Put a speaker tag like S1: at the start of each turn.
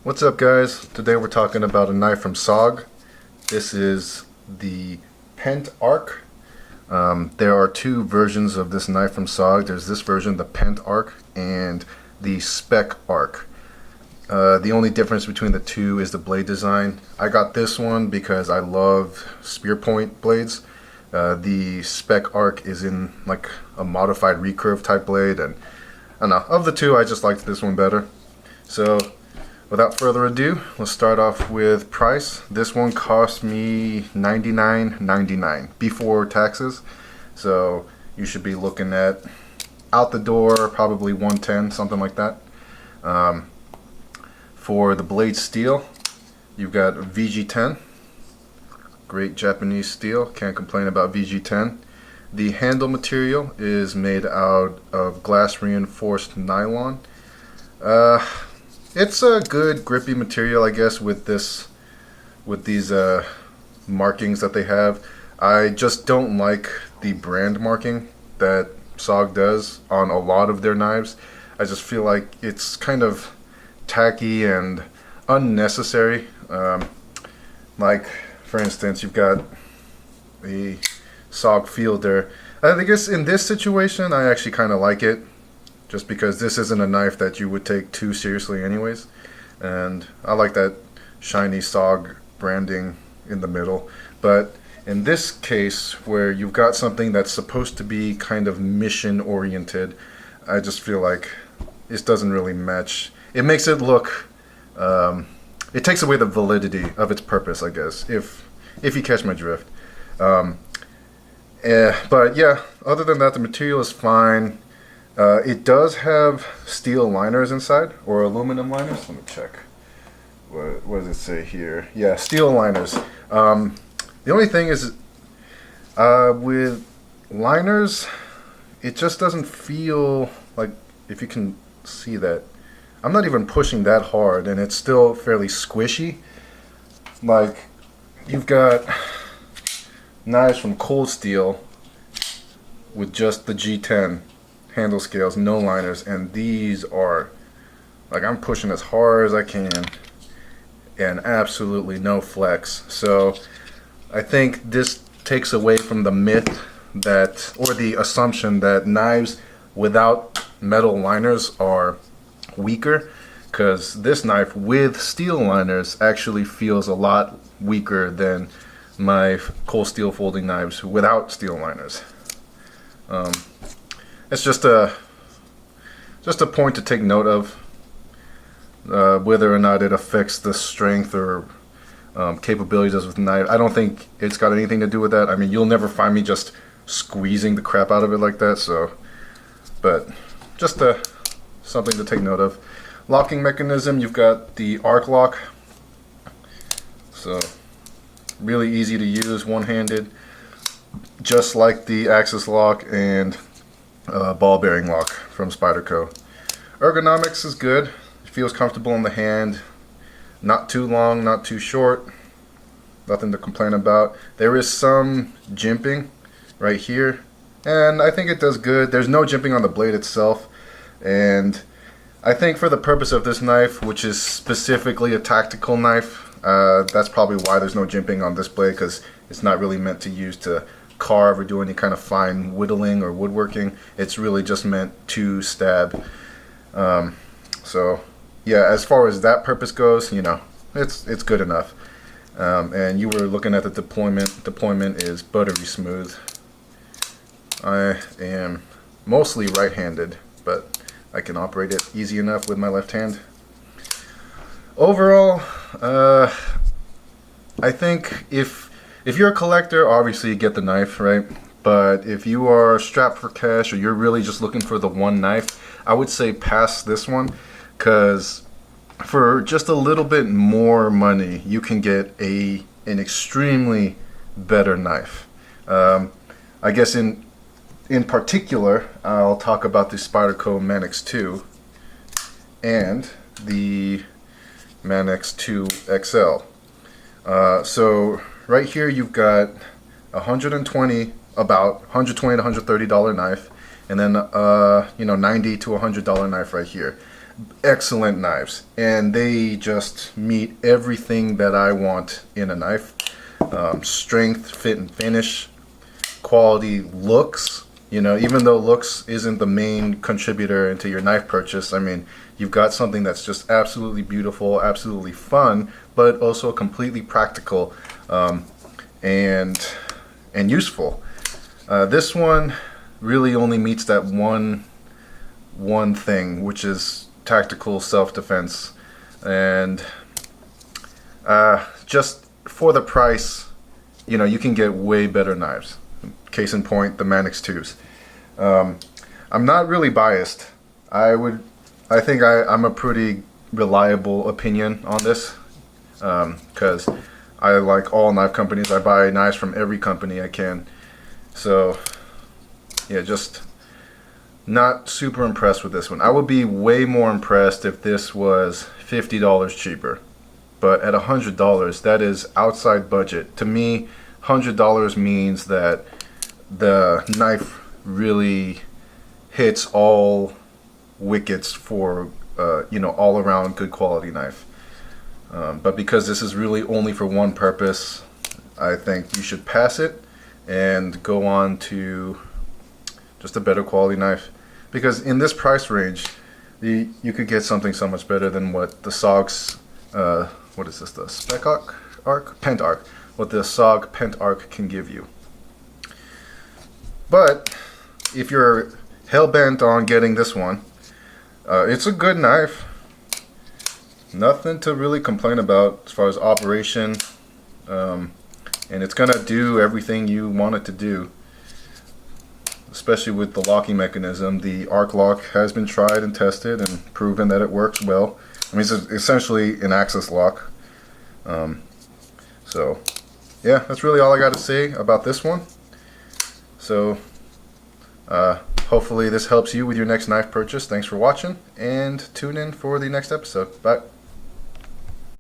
S1: What's up, guys? Today we're talking about a knife from SOG. This is the Pent Arc. There are two versions of this knife from SOG. There's this version, the Pent Arc, and the Spec Arc. The only difference between the two is the blade design. I got this one because I love spear point blades. The Spec Arc is in like a modified recurve type blade, and I don't know, of the two I just liked this one better. So without further ado, let's start off with price. This one cost me $99.99 before taxes, so you should be looking at out the door probably $110, something like that. For the blade steel, you've got VG10, great Japanese steel, can't complain about VG10. The handle material is made out of glass reinforced nylon. It's a good grippy material, I guess, with these markings that they have. I just don't like the brand marking that SOG does on a lot of their knives. I just feel like it's kind of tacky and unnecessary. Like, for instance, you've got the SOG Fielder. I guess in this situation, I actually kind of like it, just because this isn't a knife that you would take too seriously anyways. And I like that shiny SOG branding in the middle. But in this case, where you've got something that's supposed to be kind of mission oriented, I just feel like this doesn't really match. It makes it look, it takes away the validity of its purpose, I guess, if you catch my drift. But yeah, other than that, the material is fine. It does have steel liners inside, or aluminum liners. Let me check. What does it say here? Yeah, steel liners. The only thing is, with liners, it just doesn't feel like, if you can see that, I'm not even pushing that hard, and it's still fairly squishy. Like, you've got knives from Cold Steel with just the G10 handle scales, no liners, and these are, like, I'm pushing as hard as I can and absolutely no flex. So I think this takes away from the myth that, or the assumption that knives without metal liners are weaker, because this knife with steel liners actually feels a lot weaker than my Cold Steel folding knives without steel liners. It's just a point to take note of, whether or not it affects the strength or capabilities of the knife. I don't think it's got anything to do with that. I mean, you'll never find me just squeezing the crap out of it like that. So, but just something to take note of. Locking mechanism, you've got the arc lock. So really easy to use, one-handed, just like the axis lock and ball bearing lock from Spyderco. Ergonomics is good. It feels comfortable in the hand. Not too long, not too short. Nothing to complain about. There is some jimping right here, and I think it does good. There's no jimping on the blade itself, and I think for the purpose of this knife, which is specifically a tactical knife, that's probably why there's no jimping on this blade, because it's not really meant to use to carve or do any kind of fine whittling or woodworking. It's really just meant to stab. So yeah, as far as that purpose goes, you know, it's good enough. And you were looking at the deployment. Deployment is buttery smooth. I am mostly right-handed, but I can operate it easy enough with my left hand. Overall, I think if you're a collector, obviously you get the knife, right? But if you are strapped for cash, or you're really just looking for the one knife, I would say pass this one, because for just a little bit more money, you can get an extremely better knife. I guess in particular, I'll talk about the Spyderco Manix 2 and the Manix 2 XL. So right here you've got about $120 to $130 knife, and then $90 to $100 knife right here. excellent knives, and they just meet everything that I want in a knife. Strength, fit, and finish, quality, looks. You know, even though looks isn't the main contributor into your knife purchase, I mean, you've got something that's just absolutely beautiful, absolutely fun, but also completely practical, and useful. This one really only meets that one thing, which is tactical self-defense, and just for the price, you know, you can get way better knives. Case in point, the Manix 2s. I'm not really biased. I think I'm a pretty reliable opinion on this, because I like all knife companies. I buy knives from every company I can. So yeah, just not super impressed with this one. I would be way more impressed if this was $50 cheaper. But at $100, that is outside budget. To me, $100 means that the knife really hits all wickets for all around good quality knife. But because this is really only for one purpose, I think you should pass it and go on to just a better quality knife. Because in this price range, you could get something so much better than what the SOG's what is this, the Spec Arc? Pent Arc. What the SOG Pent Arc can give you. But if you're hell-bent on getting this one, it's a good knife. Nothing to really complain about as far as operation, and it's gonna do everything you want it to do, especially with the locking mechanism. The arc lock has been tried and tested and proven that it works well. I mean, it's essentially an axis lock. So yeah, that's really all I got to say about this one. So hopefully this helps you with your next knife purchase. Thanks for watching, and tune in for the next episode. Bye.